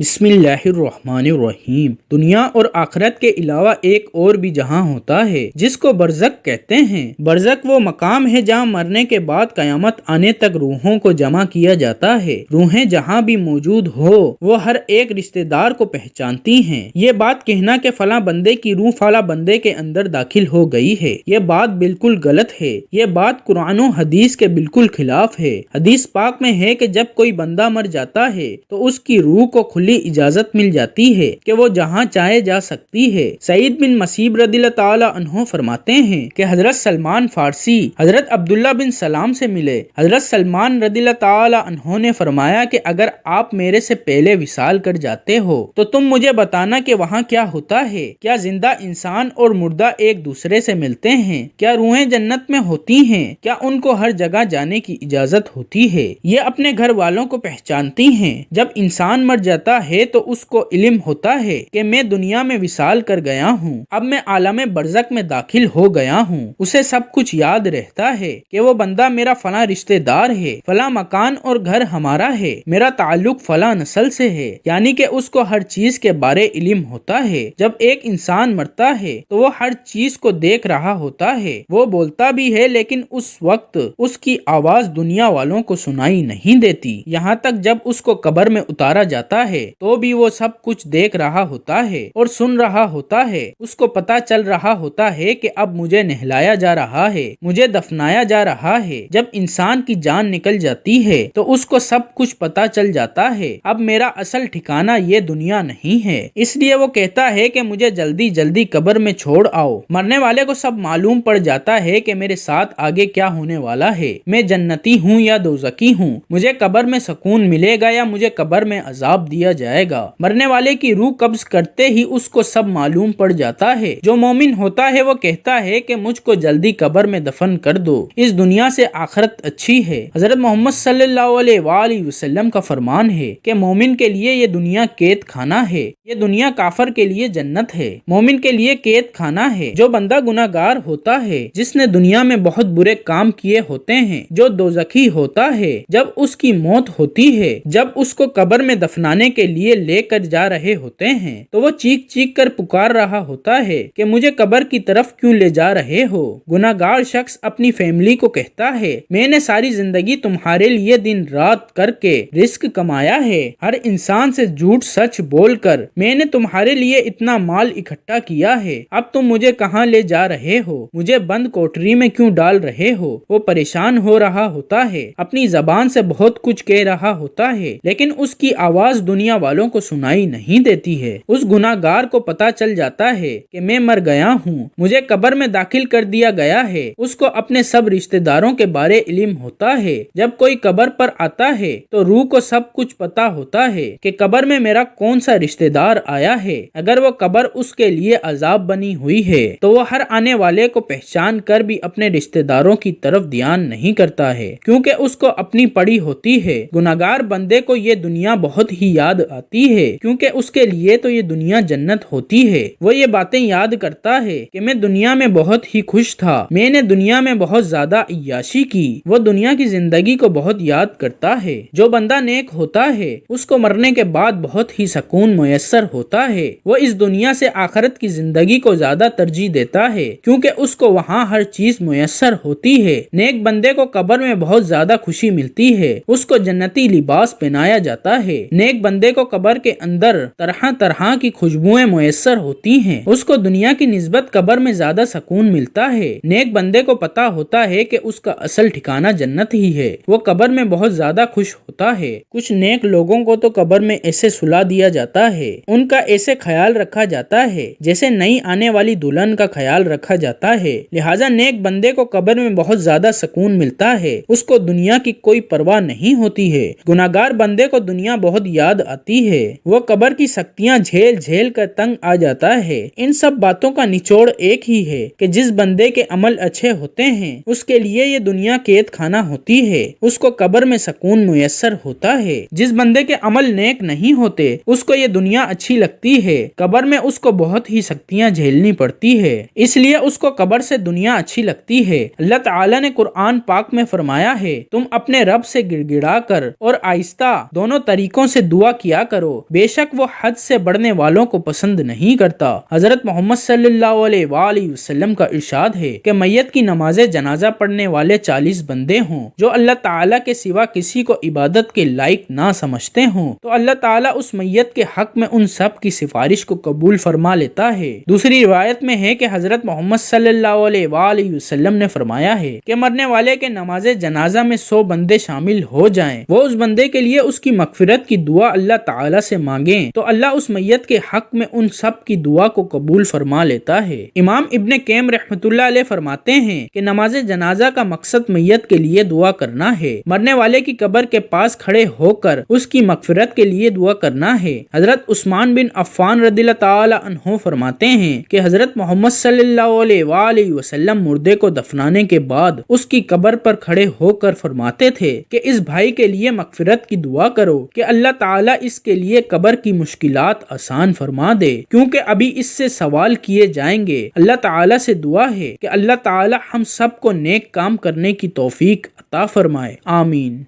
بسم اللہ الرحمن الرحیم۔ دنیا اور آخرت کے علاوہ ایک اور بھی جہاں ہوتا ہے جس کو برزخ کہتے ہیں۔ برزخ وہ مقام ہے جہاں مرنے کے بعد قیامت آنے تک روحوں کو جمع کیا جاتا ہے۔ روحیں جہاں بھی موجود ہو وہ ہر ایک رشتہ دار کو پہچانتی ہیں۔ یہ بات کہنا کہ فلاں بندے کی روح فلاں بندے کے اندر داخل ہو گئی ہے، یہ بات بالکل غلط ہے۔ یہ بات قرآن و حدیث کے بالکل خلاف ہے۔ حدیث پاک میں ہے کہ جب کوئی بندہ مر جاتا ہے تو اس کی روح کو کھلی اجازت مل جاتی ہے کہ وہ جہاں چاہے جا سکتی ہے۔ سعید بن مسیب رضی اللہ تعالی عنہ فرماتے ہیں کہ حضرت سلمان فارسی حضرت عبداللہ بن سلام سے ملے۔ حضرت سلمان رضی اللہ تعالی عنہ نے فرمایا کہ اگر آپ میرے سے پہلے وصال کر جاتے ہو تو تم مجھے بتانا کہ وہاں کیا ہوتا ہے۔ کیا زندہ انسان اور مردہ ایک دوسرے سے ملتے ہیں؟ کیا روحیں جنت میں ہوتی ہیں؟ کیا ان کو ہر جگہ جانے کی اجازت ہوتی ہے؟ یہ اپنے گھر والوں کو پہچانتی ہیں۔ جب انسان مر جاتا ہے تو اس کو علم ہوتا ہے کہ میں دنیا میں وصال کر گیا ہوں، اب میں عالم برزخ میں داخل ہو گیا ہوں۔ اسے سب کچھ یاد رہتا ہے کہ وہ بندہ میرا فلاں رشتہ دار ہے، فلاں مکان اور گھر ہمارا ہے، میرا تعلق فلاں نسل سے ہے، یعنی کہ اس کو ہر چیز کے بارے علم ہوتا ہے۔ جب ایک انسان مرتا ہے تو وہ ہر چیز کو دیکھ رہا ہوتا ہے، وہ بولتا بھی ہے لیکن اس وقت اس کی آواز دنیا والوں کو سنائی نہیں دیتی۔ یہاں تک جب اس کو قبر میں اتارا جاتا ہے تو بھی وہ سب کچھ دیکھ رہا ہوتا ہے اور سن رہا ہوتا ہے۔ اس کو پتا چل رہا ہوتا ہے کہ اب مجھے نہلایا جا رہا ہے، مجھے دفنایا جا رہا ہے۔ جب انسان کی جان نکل جاتی ہے تو اس کو سب کچھ پتا چل جاتا ہے، اب میرا اصل ٹھکانہ یہ دنیا نہیں ہے، اس لیے وہ کہتا ہے کہ مجھے جلدی جلدی قبر میں چھوڑ آؤ۔ مرنے والے کو سب معلوم پڑ جاتا ہے کہ میرے ساتھ آگے کیا ہونے والا ہے، میں جنتی ہوں یا دوزخی ہوں، مجھے قبر میں سکون ملے گا یا مجھے قبر میں عذاب دیا جائے گا۔ مرنے والے کی روح قبض کرتے ہی اس کو سب معلوم پڑ جاتا ہے۔ جو مومن ہوتا ہے وہ کہتا ہے کہ مجھ کو جلدی قبر میں دفن کر دو، اس دنیا سے آخرت اچھی ہے۔ حضرت محمد صلی اللہ علیہ وآلہ وسلم کا فرمان ہے کہ مومن کے لیے یہ دنیا قید خانہ ہے، یہ دنیا کافر کے لیے جنت ہے۔ مومن کے لیے قید خانہ ہے۔ جو بندہ گناہگار ہوتا ہے، جس نے دنیا میں بہت برے کام کیے ہوتے ہیں، جو دوزخی ہوتا ہے، جب اس کی موت ہوتی ہے، جب اس کو قبر میں دفنانے کے لیے لے کر جا رہے ہوتے ہیں تو وہ چیخ چیخ کر پکار رہا ہوتا ہے کہ مجھے قبر کی طرف کیوں لے جا رہے ہو۔ گناہگار شخص اپنی فیملی کو کہتا ہے میں نے ساری زندگی تمہارے لیے دن رات کر کے رزق کمایا ہے، ہر انسان سے جھوٹ سچ بول کر میں نے تمہارے لیے اتنا مال اکٹھا کیا ہے، اب تم مجھے کہاں لے جا رہے ہو، مجھے بند کوٹری میں کیوں ڈال رہے ہو۔ وہ پریشان ہو رہا ہوتا ہے، اپنی زبان سے بہت کچھ کہہ رہا ہوتا ہے لیکن اس کی آواز دنیا والوں کو سنائی نہیں دیتی ہے۔ اس گناہگار کو پتا چل جاتا ہے کہ میں مر گیا ہوں، مجھے قبر میں داخل کر دیا گیا ہے۔ اس کو اپنے سب رشتہ داروں کے بارے علم ہوتا ہے۔ جب کوئی قبر پر آتا ہے تو روح کو سب کچھ پتا ہوتا ہے کہ قبر میں میرا کون سا رشتہ دار آیا ہے۔ اگر وہ قبر اس کے لیے عذاب بنی ہوئی ہے تو وہ ہر آنے والے کو پہچان کر بھی اپنے رشتہ داروں کی طرف دھیان نہیں کرتا ہے کیونکہ اس کو اپنی پڑی ہوتی ہے۔ گناہگار بندے کو یہ دنیا بہت ہی یاد آتی ہے کیونکہ اس کے لیے تو یہ دنیا جنت ہوتی ہے۔ وہ یہ باتیں یاد کرتا ہے کہ میں دنیا میں بہت ہی خوش تھا، میں نے دنیا میں بہت زیادہ عیاشی کی۔ وہ دنیا کی زندگی کو بہت یاد کرتا ہے۔ جو بندہ نیک ہوتا ہے اس کو مرنے کے بعد بہت ہی سکون میسر ہوتا ہے۔ وہ اس دنیا سے آخرت کی زندگی کو زیادہ ترجیح دیتا ہے کیونکہ اس کو وہاں ہر چیز میسر ہوتی ہے۔ نیک بندے کو قبر میں بہت زیادہ خوشی ملتی ہے، اس کو جنتی لباس پہنایا جاتا ہے۔ نیک بندے کو قبر کے اندر طرح طرح کی خوشبوئیں میسر ہوتی ہیں، اس کو دنیا کی نسبت قبر میں زیادہ سکون ملتا ہے۔ نیک بندے کو پتا ہوتا ہے کہ اس کا اصل ٹھکانہ جنت ہی ہے، وہ قبر میں بہت زیادہ خوش ہوتا ہے۔ کچھ نیک لوگوں کو تو قبر میں ایسے سلا دیا جاتا ہے، ان کا ایسے خیال رکھا جاتا ہے جیسے نئی آنے والی دلہن کا خیال رکھا جاتا ہے۔ لہٰذا نیک بندے کو قبر میں بہت زیادہ سکون ملتا ہے، اس کو دنیا کی کوئی پرواہ نہیں ہوتی ہے۔ گناہگار بندے کو دنیا بہت یاد آتی ہے، وہ قبر کی سختیاں جھیل جھیل کر تنگ آ جاتا ہے۔ ان سب باتوں کا نچوڑ ایک ہی ہے کہ جس بندے کے عمل اچھے ہوتے ہیں اس کے لیے یہ دنیا قید خانہ ہوتی ہے، اس کو قبر میں سکون میسر ہوتا ہے۔ جس بندے کے عمل نیک نہیں ہوتے اس کو یہ دنیا اچھی لگتی ہے، قبر میں اس کو بہت ہی سختیاں جھیلنی پڑتی ہے، اس لیے اس کو قبر سے دنیا اچھی لگتی ہے۔ اللہ تعالیٰ نے قرآن پاک میں فرمایا ہے تم اپنے رب سے گڑ گڑا کر اور آہستہ دونوں طریقوں سے دعا کیا کیا کرو، بے شک وہ حد سے بڑھنے والوں کو پسند نہیں کرتا۔ حضرت محمد صلی اللہ علیہ وآلہ وسلم کا ارشاد ہے کہ میت کی نماز جنازہ پڑھنے والے 40 بندے ہوں جو اللہ تعالیٰ کے سوا کسی کو عبادت کے لائق نہ سمجھتے ہوں تو اللہ تعالیٰ اس میت کے حق میں ان سب کی سفارش کو قبول فرما لیتا ہے۔ دوسری روایت میں ہے کہ حضرت محمد صلی اللہ علیہ وآلہ وسلم نے فرمایا ہے کہ مرنے والے کے نماز جنازہ میں 100 بندے شامل ہو جائیں، وہ اس بندے کے لیے اس کی مغفرت کی دعا اللہ تعالیٰ سے مانگیں تو اللہ اس میت کے حق میں ان سب کی دعا کو قبول فرما لیتا ہے۔ امام ابن قیم رحمۃ اللہ علیہ فرماتے ہیں کہ نماز جنازہ کا مقصد میت کے لیے دعا کرنا ہے، مرنے والے کی قبر کے پاس کھڑے ہو کر اس کی مغفرت کے لیے دعا کرنا ہے۔ حضرت عثمان بن عفان رضی اللہ تعالی عنہ فرماتے ہیں کہ حضرت محمد صلی اللہ علیہ وآلہ وسلم مردے کو دفنانے کے بعد اس کی قبر پر کھڑے ہو کر فرماتے تھے کہ اس بھائی کے لیے مغفرت کی دعا کرو کہ اللہ تعالیٰ اس کے لیے قبر کی مشکلات آسان فرما دے، کیونکہ ابھی اس سے سوال کیے جائیں گے۔ اللہ تعالیٰ سے دعا ہے کہ اللہ تعالیٰ ہم سب کو نیک کام کرنے کی توفیق عطا فرمائے، آمین۔